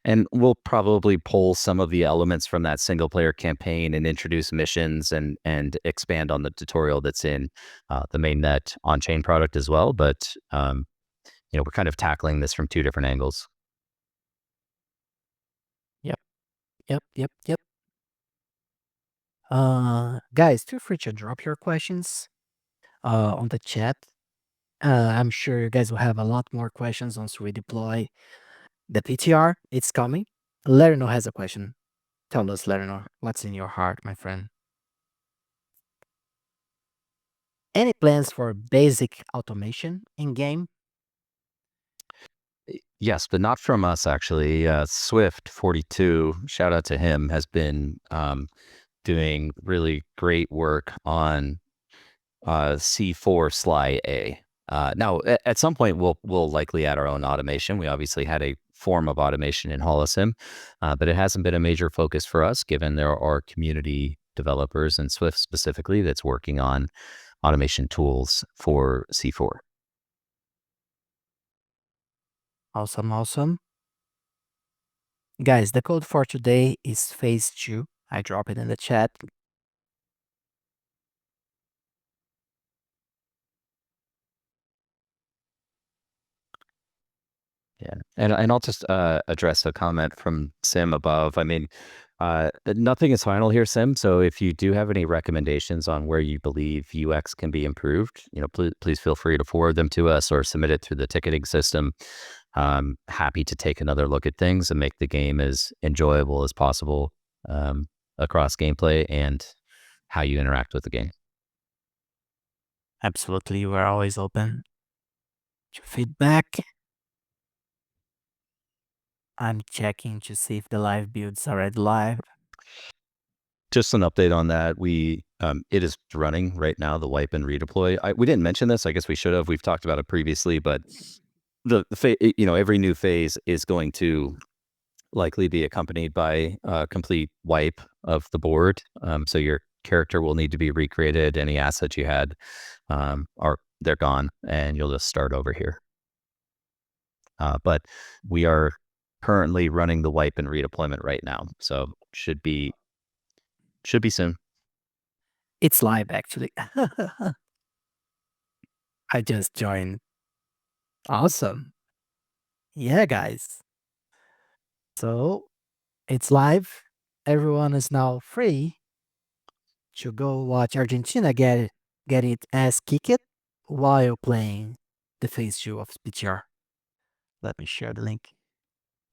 D: And we'll probably pull some of the elements from that single player campaign and introduce missions and expand on the tutorial that's in the mainnet on chain product as well. But we're kind of tackling this from 2 different angles.
A: Yep, yep, yep, yep. Guys, feel free to drop your questions on the chat. I'm sure you guys will have a lot more questions once we deploy the PTR. It's coming. Lerno has a question. Tell us, Lerno, what's in your heart, my friend? Any plans for basic automation in game?
D: Yes, but not from us, actually. Swift42, shout out to him, has been doing really great work on C4 Sly A. Now, at some point, we'll likely add our own automation. We obviously had a form of automation in Holosim, but it hasn't been a major focus for us, given there are community developers and Swift specifically that's working on automation tools for C4.
A: Awesome, awesome. Guys, the code for today is phase 2. I drop it in the chat.
D: Yeah, and I'll just address a comment from Sim above. I mean, nothing is final here, Sim. So if you do have any recommendations on where you believe UX can be improved, please feel free to forward them to us or submit it through the ticketing system. Happy to take another look at things and make the game as enjoyable as possible across gameplay and how you interact with the game.
A: Absolutely, we're always open to feedback. I'm checking to see if the live build's already live.
D: Just an update on that. It is running right now, the wipe and redeploy. We didn't mention this. I guess we should have. We've talked about it previously, but every new phase is going to likely be accompanied by a complete wipe of the board. So your character will need to be recreated. Any assets you had they're gone, and you'll just start over here. But we are currently running the wipe and redeployment right now, so should be soon.
A: It's live, actually. I just joined. Awesome. Yeah, guys. So it's live. Everyone is now free to go watch Argentina get it ass kicked while playing the phase 2 of PTR. Let me share the link.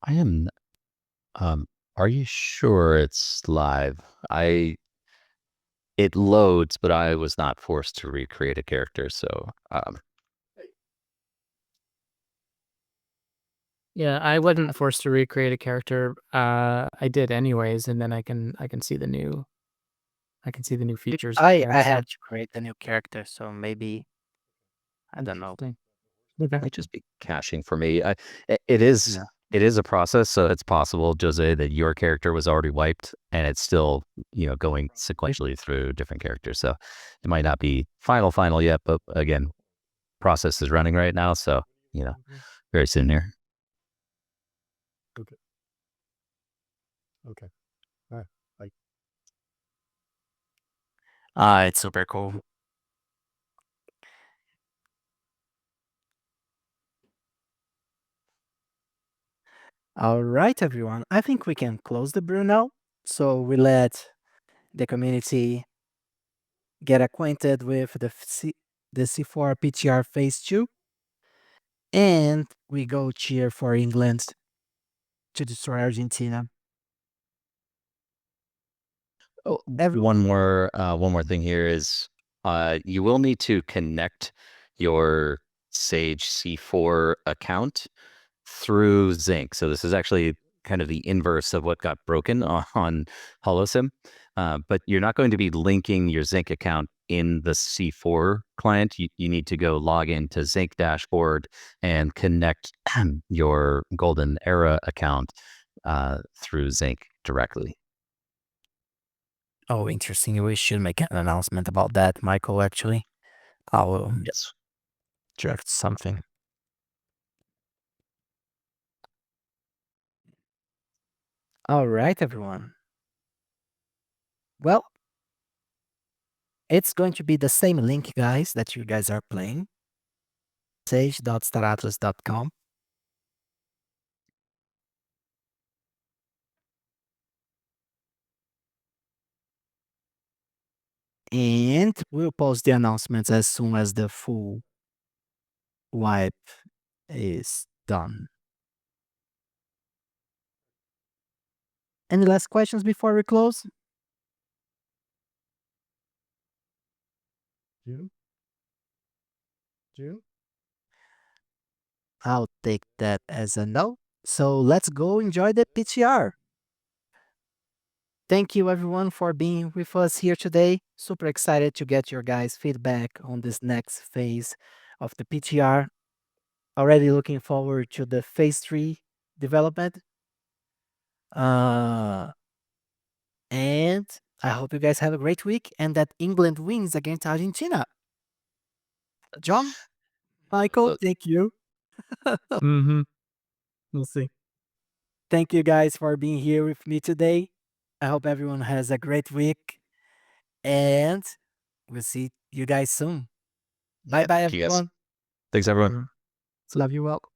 D: I am. Are you sure it's live? It loads, but I was not forced to recreate a character, so
B: Yeah, I wasn't forced to recreate a character. I did anyways, and then I can see the new features.
A: I
B: there, so-
A: had to create a new character, so maybe I don't know.
B: Okay.
D: might just be caching for me. It is
A: Yeah.
D: it is a process, so it's possible, Jose, that your character was already wiped and it's still going sequentially through different characters. So it might not be final yet, but again, process is running right now, so very soon here.
E: Okay.
A: It's super cool. All right, everyone. I think we can close the brew now. So we let the community get acquainted with the C4 PTR Phase 2. And we go cheer for England to destroy Argentina.
D: Oh, one more thing here is you will need to connect your Sage C4 account through Zinc. So this is actually kind of the inverse of what got broken on HoloSim. But you're not going to be linking your Zinc account in the C4 client. You need to go log into Zinc dashboard and connect your Golden Era account through Zinc directly.
A: Oh, interesting. We should make an announcement about that, Michael, actually. I will draft something. All right, everyone. Well, it's going to be the same link, guys, that you guys are playing. sage.staratlas.com. And we'll post the announcements as soon as the full wipe is done. Any last questions before we close?
E: June?
A: I'll take that as a no. So let's go enjoy the PTR. Thank you everyone for being with us here today. Super excited to get your guys' feedback on this next phase of the PTR. Already looking forward to the phase 3 development. And I hope you guys have a great week and that England wins against Argentina. John, Michael, thank you.
B: Mm-hmm. We'll see.
A: Thank you guys for being here with me today. I hope everyone has a great week. And we'll see you guys soon. Bye bye,
D: See you guys.
A: everyone.
D: Thanks, everyone.
A: Love you all.